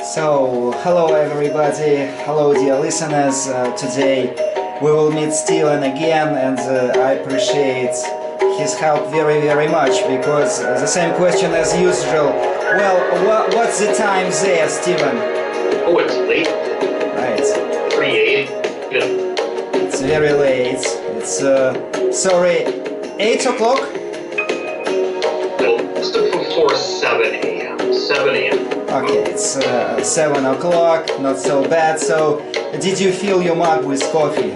So, hello everybody, hello dear listeners. Today we will meet Steven again, and I appreciate his help very much because the same question as usual. Well, what's the time there, Steven? Oh, it's late. Right. 3:08. It's very late. It's, sorry, 8 o'clock? Well, it's before 7 a.m. 7 a.m. Okay, it's 7 o'clock, not so bad. So, did you fill your mug with coffee?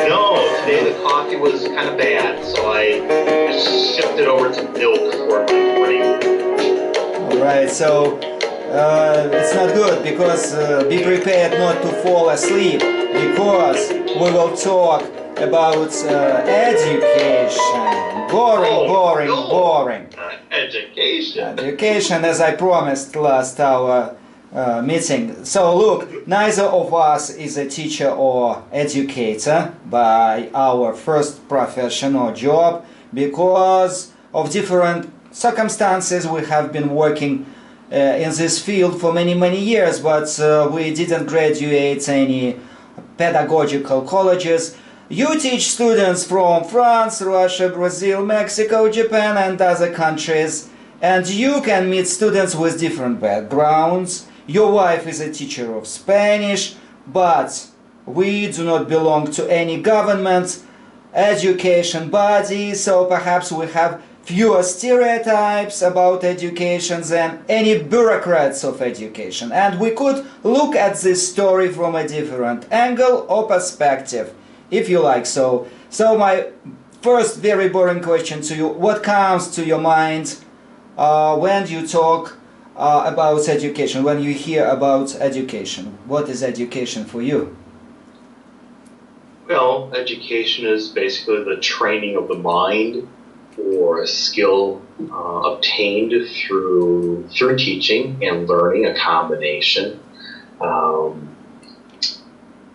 No, today the coffee was kind of bad, so I shifted over to milk for my morning. Alright, so it's not good because be prepared not to fall asleep because we will talk about education. Boring. Education. Education, as I promised last our meeting. So look, neither of us is a teacher or educator by our first professional job because of different circumstances. We have been working in this field for many years, but we didn't graduate any pedagogical colleges. You teach students from France, Russia, Brazil, Mexico, Japan and other countries, and you can meet students with different backgrounds. Your wife is a teacher of Spanish, but we do not belong to any government education body, so perhaps we have fewer stereotypes about education than any bureaucrats of education, and we could look at this story from a different angle or perspective, if you like so. So my first very boring question to you: what comes to your mind when you talk about education, when you hear about education? What is education for you? Well, education is basically the training of the mind or a skill obtained through teaching and learning, a combination.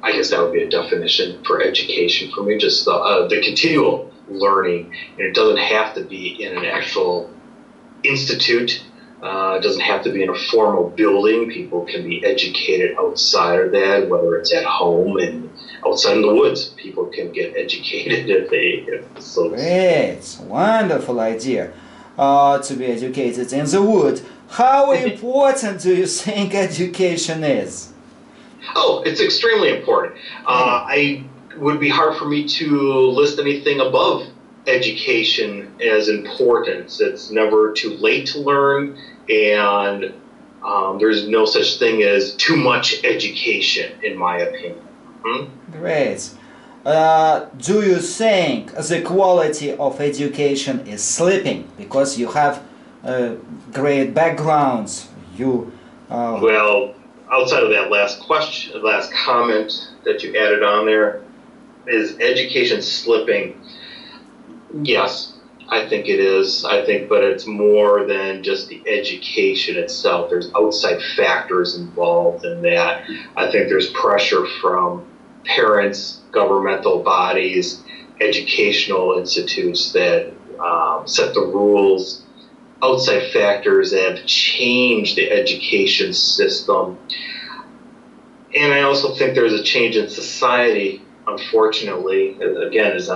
I guess that would be a definition for education for me, just the continual learning. And it doesn't have to be in an actual institute. It doesn't have to be in a formal building. People can be educated outside of that, whether it's at home and outside in the woods. People can get educated if so. Great, wonderful idea to be educated in the wood. How important do you think education is? Oh, it's extremely important. I would be hard for me to list anything above education as important. It's never too late to learn, and there's no such thing as too much education, in my opinion. Great. Do you think the quality of education is slipping because you have great backgrounds? Well, outside of that last comment that you added on there, is education slipping? Yes, I think it is. But it's more than just the education itself. There's outside factors involved in that. I think there's pressure from parents, governmental bodies, educational institutes that set the rules. Outside factors that have changed the education system. And I also think there's a change in society, unfortunately, again, is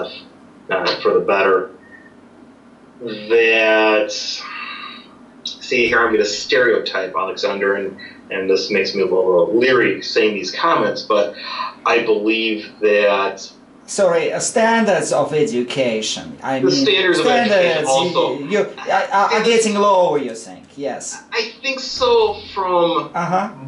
not for the better, that, see, here I'm going to stereotype Alexander, and this makes me a little leery saying these comments, but I believe that standards of education. Standards of education also are getting lower, you think? Yes. I think so from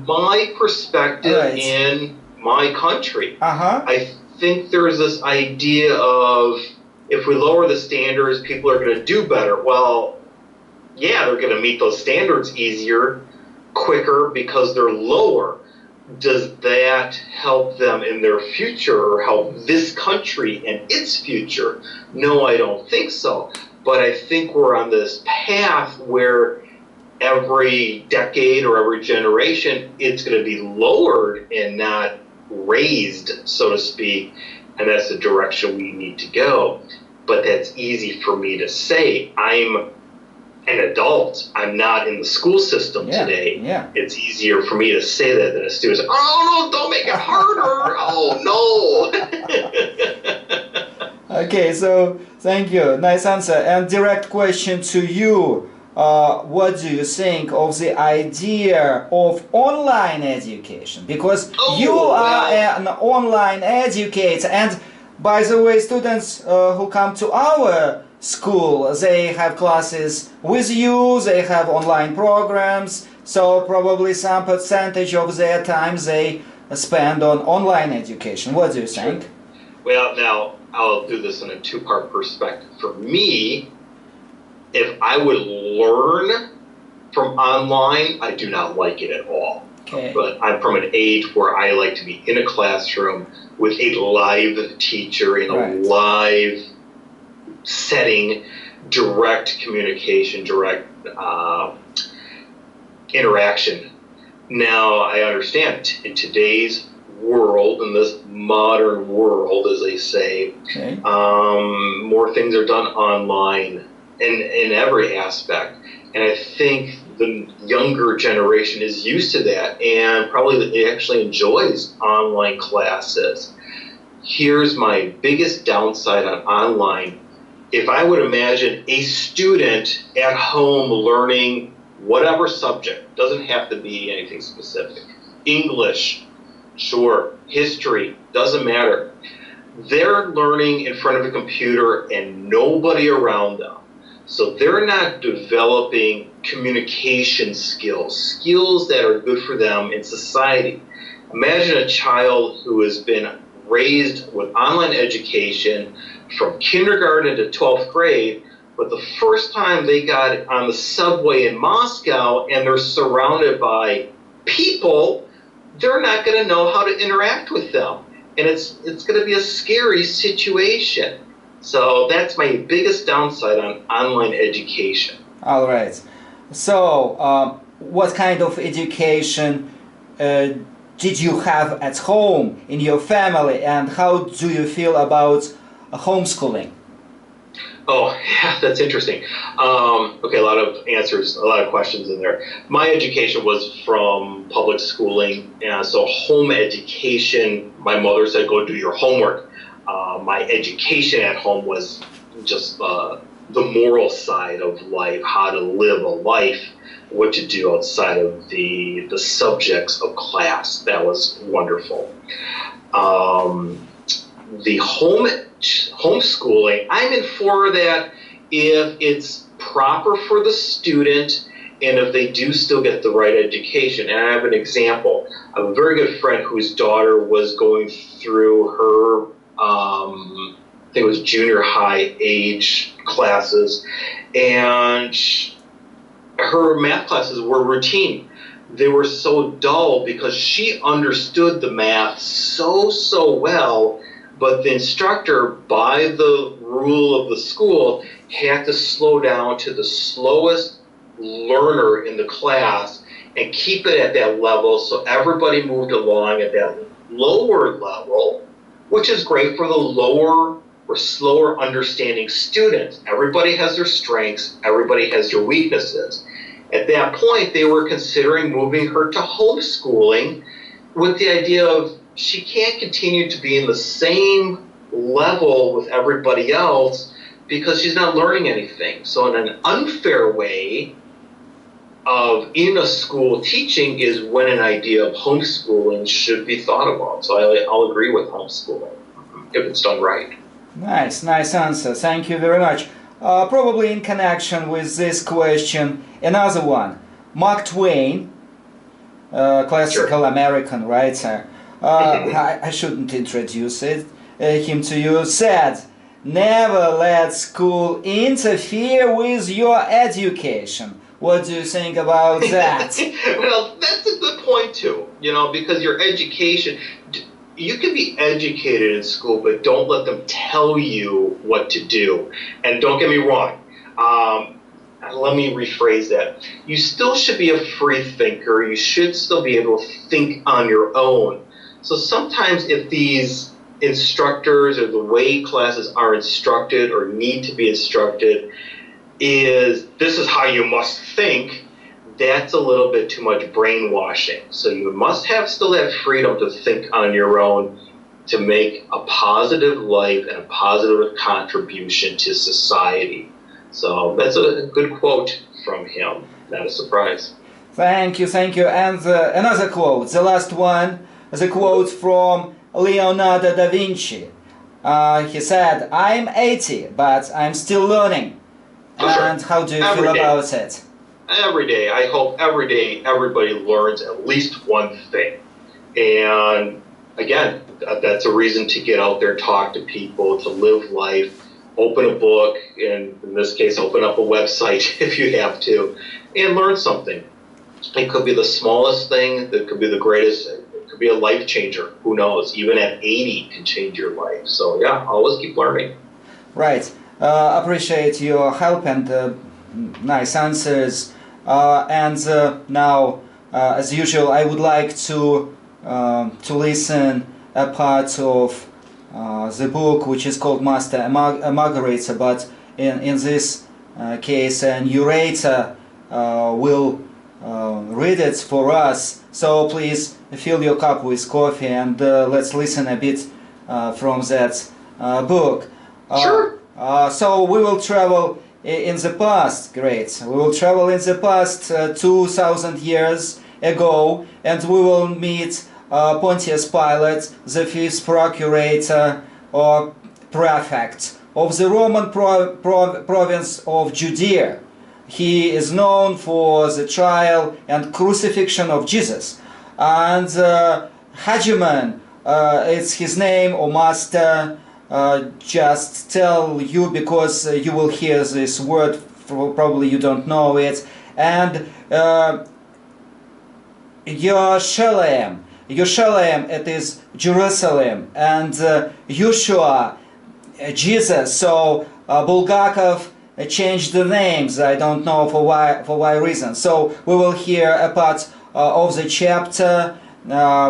my perspective in my country. I think there's this idea of if we lower the standards, people are going to do better. Well, yeah, they're going to meet those standards easier, quicker because they're lower. Does that help them in their future or help this country and its future? No, I don't think so. But I think we're on this path where every decade or every generation, it's going to be lowered and not raised, so to speak. And that's the direction we need to go. But that's easy for me to say. I'm an adult, I'm not in the school system today. Yeah. It's easier for me to say that than a student. Oh no, don't make it harder. Oh no. Okay, so thank you. Nice answer. And direct question to you. What do you think of the idea of online education? Because you are an online educator, and by the way, students who come to our school, they have classes with you, they have online programs, so probably some percentage of their time they spend on online education. What do you think? Sure. Well, now I'll do this in a two-part perspective. For me, if I would learn from online, I do not like it at all. Okay. But I'm from an age where I like to be in a classroom with a live teacher in a live setting, direct communication, direct interaction. Now, I understand in today's world, in this modern world, as they say, more things are done online in every aspect. And I think the younger generation is used to that and probably actually enjoys online classes. Here's my biggest downside on online. If I would imagine a student at home learning whatever subject, doesn't have to be anything specific, English, sure, history, doesn't matter. They're learning in front of a computer and nobody around them. So they're not developing communication skills that are good for them in society. Imagine a child who has been raised with online education from kindergarten to 12th grade, but the first time they got on the subway in Moscow and they're surrounded by people, they're not going to know how to interact with them. And it's going to be a scary situation. So that's my biggest downside on online education. All right. So what kind of education did you have at home in your family, and how do you feel about homeschooling? Oh, yeah, that's interesting. Okay, a lot of answers, a lot of questions in there. My education was from public schooling, and so home education, my mother said, go do your homework. My education at home was just the moral side of life, how to live a life, what to do outside of the subjects of class. That was wonderful. The homeschooling, I'm in for that if it's proper for the student and if they do still get the right education. And I have an example. I have a very good friend whose daughter was going through her I think it was junior high age classes, and her math classes were routine. They were so dull because she understood the math so well, but the instructor, by the rule of the school, had to slow down to the slowest learner in the class and keep it at that level so everybody moved along at that lower level, which is great for the lower or slower understanding students. Everybody has their strengths, everybody has their weaknesses. At that point, they were considering moving her to homeschooling with the idea of she can't continue to be in the same level with everybody else because she's not learning anything. So in an unfair way of in a school teaching is when an idea of homeschooling should be thought about. So I'll agree with homeschooling if it's done right. Nice answer. Thank you very much. Probably in connection with this question, another one. Mark Twain, classical American writer, I shouldn't introduce him to you, said, never let school interfere with your education. What do you think about that? Well, that's a good point too, because your education, you can be educated in school, but don't let them tell you what to do. And don't get me wrong, let me rephrase that. You still should be a free thinker. You should still be able to think on your own. So sometimes if these instructors or the way classes are instructed or need to be instructed, is this is how you must think, that's a little bit too much brainwashing. So you must still have freedom to think on your own, to make a positive life and a positive contribution to society. So that's a good quote from him. Not a surprise. Thank you, thank you. And another quote, the last one, the quote from Leonardo da Vinci. He said, "I'm 80, but I'm still learning." And how do you feel about it? Every day. I hope every day everybody learns at least one thing. And again, that's a reason to get out there, talk to people, to live life, open a book, and in this case, open up a website if you have to, and learn something. It could be the smallest thing, that could be the greatest, it could be a life changer. Who knows? Even at 80 can change your life. So yeah, always keep learning. Right. Appreciate your help and nice answers. Now, as usual, I would like to listen a part of the book which is called Master and Margarita, but in this case a narrator will read it for us. So please fill your cup with coffee and let's listen a bit from that book. Sure. So we will travel in the past. Great. We will travel in the past 2,000 years ago, and we will meet Pontius Pilate, the fifth procurator or prefect of the Roman province of Judea. He is known for the trial and crucifixion of Jesus. And Hageman, it's his name, or master, just tell you because you will hear this word, probably you don't know it. And Yerushalayim, it is Jerusalem, and Yeshua, Jesus. So Bulgakov changed the names. I don't know for why reason. So we will hear a part of the chapter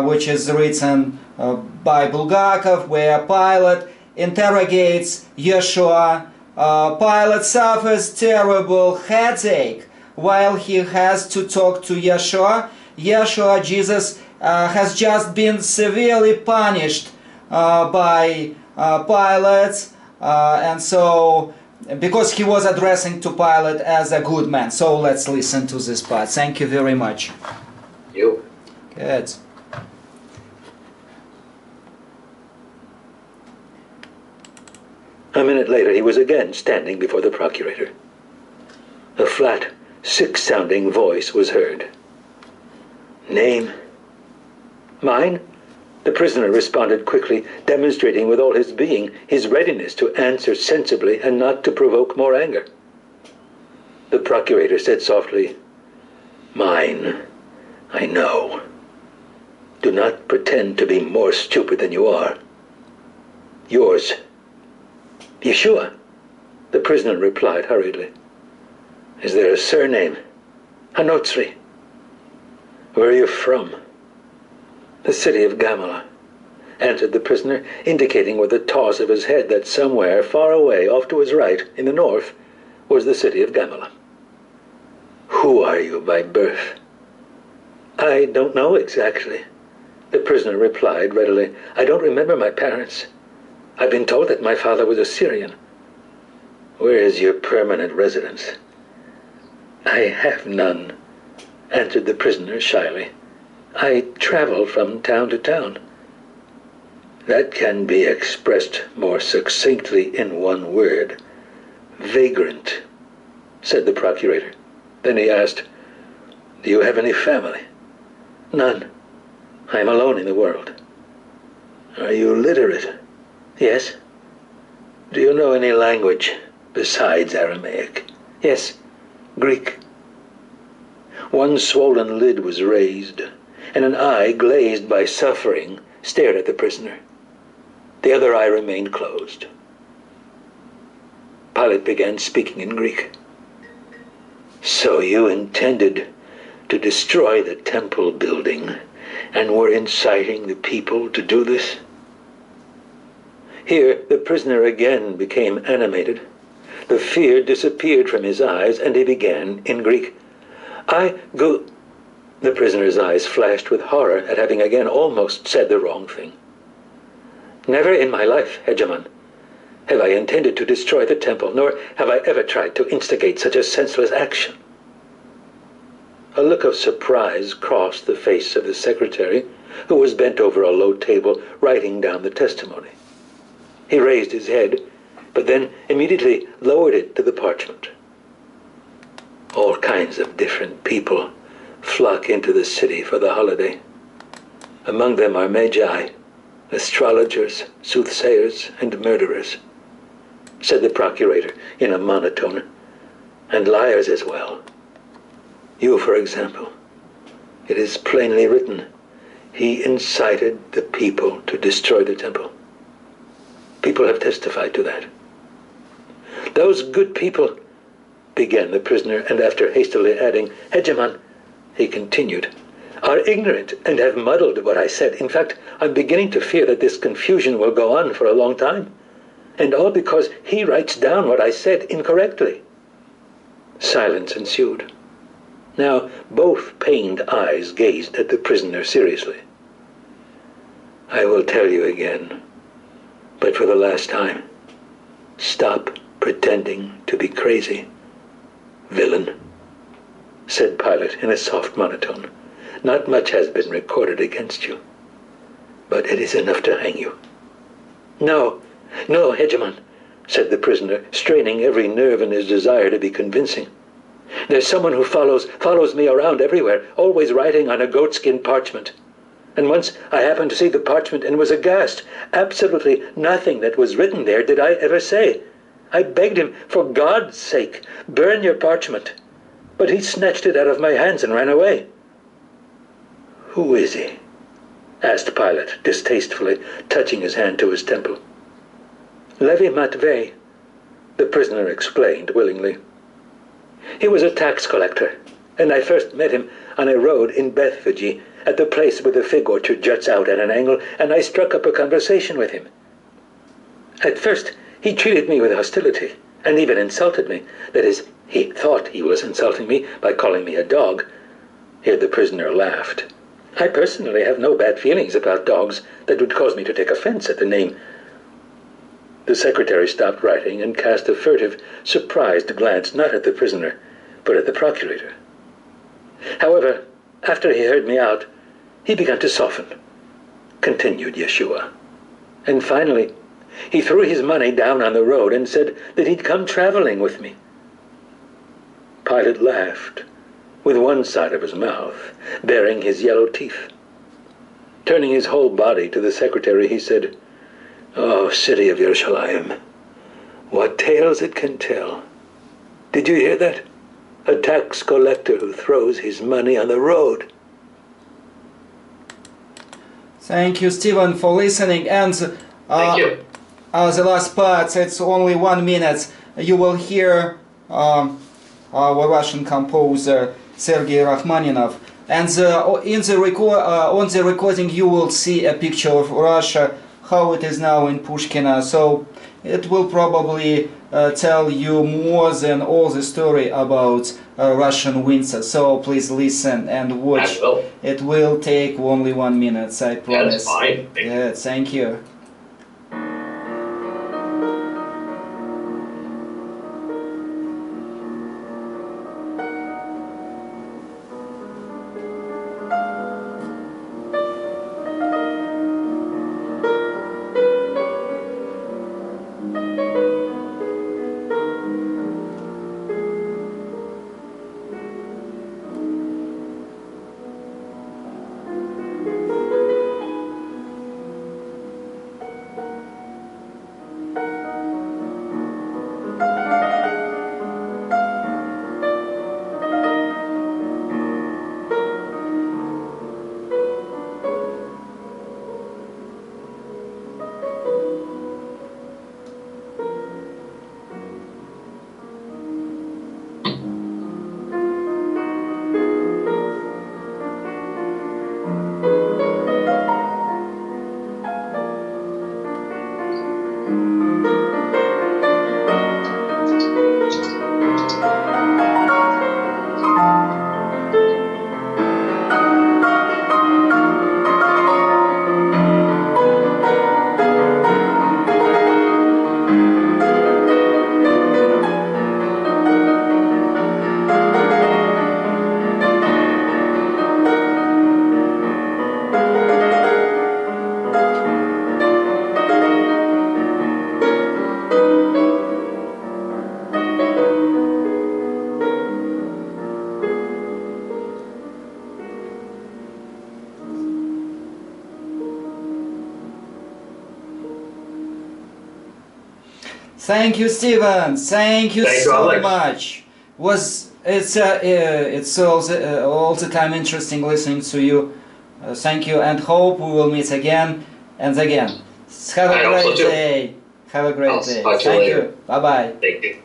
which is written by Bulgakov, where Pilate interrogates Yeshua. Pilate suffers terrible headache while he has to talk to Yeshua. Jesus, has just been severely punished by Pilate, and so because he was addressing to Pilate as a good man. So let's listen to this part. Thank you very much. You. Good. A minute later, he was again standing before the procurator. A flat, sick-sounding voice was heard. Name? Mine? The prisoner responded quickly, demonstrating with all his being his readiness to answer sensibly and not to provoke more anger. The procurator said softly, "Mine, I know. Do not pretend to be more stupid than you are. Yours." "Yeshua," the prisoner replied hurriedly. "Is there a surname?" "Hanotsri." "Where are you from?" "The city of Gamala," answered the prisoner, indicating with a toss of his head that somewhere far away off to his right, in the north, was the city of Gamala. "Who are you by birth?" "I don't know exactly," the prisoner replied readily. "I don't remember my parents. I've been told that my father was a Syrian." "Where is your permanent residence?" "I have none," answered the prisoner shyly. "I travel from town to town." "That can be expressed more succinctly in one word. Vagrant," said the procurator. Then he asked, "Do you have any family?" "None. I am alone in the world." "Are you literate?" "Yes." "Do you know any language besides Aramaic?" "Yes, Greek." One swollen lid was raised, and an eye glazed by suffering stared at the prisoner. The other eye remained closed. Pilate began speaking in Greek. "So you intended to destroy the temple building and were inciting the people to do this?" Here the prisoner again became animated. The fear disappeared from his eyes, and he began in Greek. I go... The prisoner's eyes flashed with horror at having again almost said the wrong thing. Never in my life, Hegemon, have I intended to destroy the temple, nor have I ever tried to instigate such a senseless action. A look of surprise crossed the face of the secretary, who was bent over a low table writing down the testimony. He raised his head, but then immediately lowered it to the parchment. All kinds of different people flock into the city for the holiday. Among them are magi, astrologers, soothsayers, and murderers, said the procurator in a monotone, and liars as well. You, for example. It is plainly written, he incited the people to destroy the temple. People have testified to that. Those good people, began the prisoner, and after hastily adding, Hegemon, he continued, are ignorant and have muddled what I said. In fact, I'm beginning to fear that this confusion will go on for a long time, and all because he writes down what I said incorrectly. Silence ensued. Now both pained eyes gazed at the prisoner seriously. I will tell you again, but for the last time, stop pretending to be crazy, villain, said Pilate in a soft monotone. Not much has been recorded against you, but it is enough to hang you. No, no, Hegemon, said the prisoner, straining every nerve in his desire to be convincing. There's someone who follows me around everywhere, always writing on a goatskin parchment. And once I happened to see the parchment and was aghast. Absolutely nothing that was written there did I ever say. I begged him, for God's sake, burn your parchment. But he snatched it out of my hands and ran away. Who is he? Asked Pilate, distastefully, touching his hand to his temple. Levi Matvei, the prisoner explained willingly. He was a tax collector, and I first met him on a road in Bethphage, at the place where the fig orchard juts out at an angle, and I struck up a conversation with him. At first, he treated me with hostility, and even insulted me. That is, he thought he was insulting me by calling me a dog. Here the prisoner laughed. I personally have no bad feelings about dogs that would cause me to take offense at the name. The secretary stopped writing and cast a furtive, surprised glance not at the prisoner, but at the procurator. However, after he heard me out, he began to soften, continued Yeshua. And finally, he threw his money down on the road and said that he'd come traveling with me. Pilate laughed, with one side of his mouth baring his yellow teeth. Turning his whole body to the secretary, he said, Oh, city of Yerushalayim, what tales it can tell. Did you hear that? A tax collector who throws his money on the road. Thank you, Stephen, for listening. And Thank you. The last part, it's only 1 minute. You will hear our Russian composer Sergei Rachmaninov. And on the recording you will see a picture of Russia, how it is now in Pushkino. So it will probably tell you more than all the story about Russian winter. So please listen and watch. It will take only 1 minute, I promise. That's fine. Yeah, thank you. Thank you, Steven. Thank you Thank you, so Alex. much. It's all the time interesting listening to you. Thank you, and hope we will meet again and again. Have a I hope so great too. day. Have a great I'll day. talk to you Thank later. you. Bye bye. Thank you.